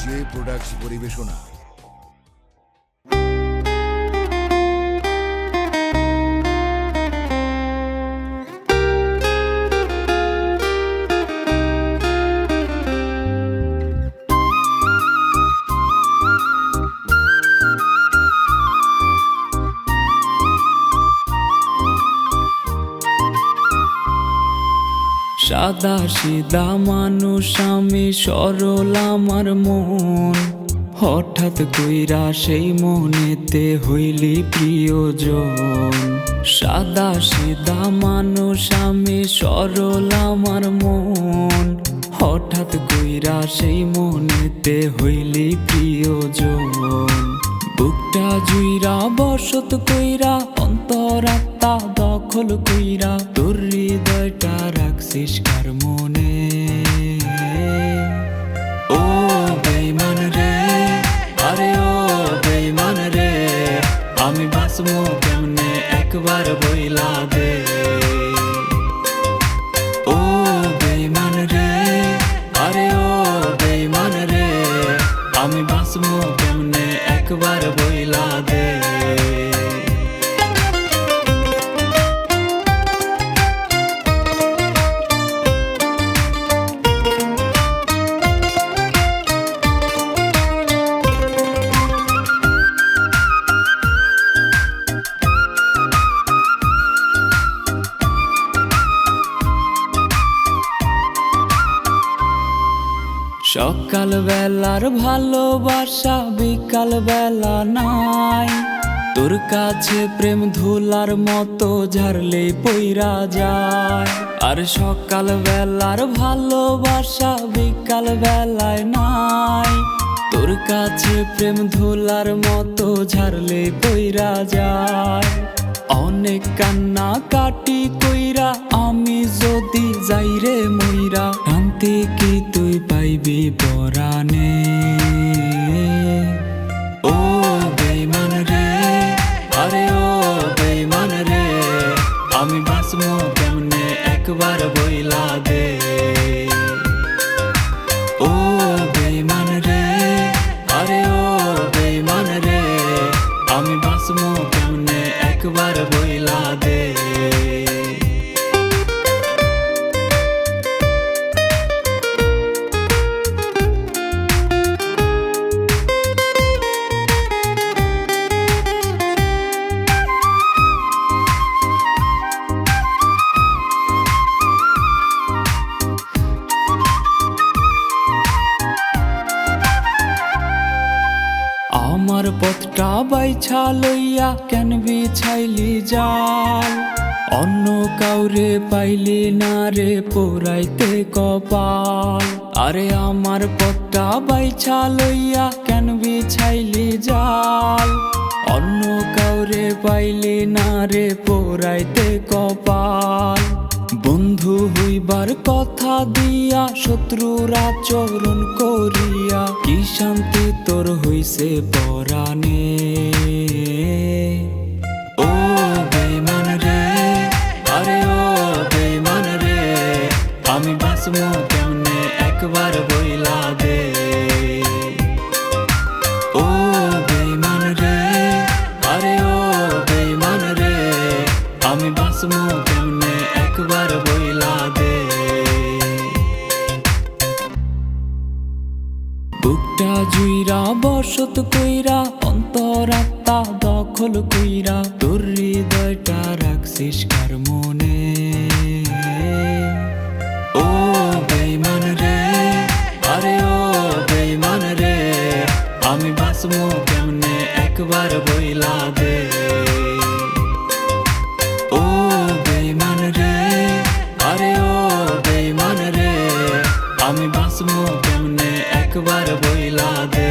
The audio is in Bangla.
জে প্রোডাক্টস পরিবেশনা। সাদা সিধা মানুষ আমি, সরল আমার মন, হঠাৎ কইরা সেই মনেতে হইলি প্রিয়জন। সাদা সিধা মানুষ আমি, সরল আমার মন, হঠাৎ কইরা সেই মনেতে হইলি প্রিয়জন। বুকটা জুইরা বসত কইরা, অন্তরাত্মা দখল কইরা, তোর হৃদয়টা রাখছিস কার মনে। ও বেঈমান রে, আরে ও বেঈমান রে, আমি বাঁচবো কেমনে একবার বইলা দে। ও বেঈমান রে, আরে ও বেঈমান রে, আমি বাঁচবো কেমনে একবার বইলা দে। সকাল বেলার ভালোবাসা বিকাল বেলা নাই, তোর কাছে প্রেম ধুলার মতো ঝাড়লে পইরা যায়। আর সকাল বেলার ভালোবাসা বিকাল বেলায় নাই, তোর কাছে প্রেম ধুলার মতো ঝাড়লে পইরা যায়। অনেক কান্না কাটি কইরা আমি যদি যাই রে মইরা, শান্তি কি তুই পাইবি পরাণে। ও বেঈমান রে, আরে ও বেঈমান রে, আমি বাঁচবো কেমনে একবার বইলা দে। ও বেঈমান রে, আরে ও বেঈমান রে, আমি বাঁচবো কেমনে একবার বইলা দে। আমার পথটা বাইছা লইয়া কেন বিছাইলি জাল, অন্য কাউরে পাইলি না রে পোড়াইতে কপাল। আরে আমার পথটা বাইছা লইয়া কেন বিছাইলি জাল, অন্য কাউরে পাইলি না রে পোড়াইতে কপাল। বন্ধু হইবার কথা দিয়া শত্রুর আচরণ করিয়া, কি শান্তি তোর হইছে পরাণে। ও বেঈমান রে, আরে ও বেঈমান রে, আমি বাঁচবো কেমনে একবার বইলা দে। ও বেঈমান রে, আরে ও বেঈমান রে, আমি বাঁচবো কেমনে একবার বইলা দে। বুকটা জুইরা বসত কইরা, অন্তরাত্মা দখল কইরা, তোর হৃদয়টা রাখছিস কার মনে। ও বেঈমান রে, আরে ও বেঈমান রে, আমি বাঁচবো কেমনে একবার বইলা দে। ও বেঈমান রে, আরে ও বেঈমান রে, আমি বাঁচবো কেমনে একবার বইলা দে।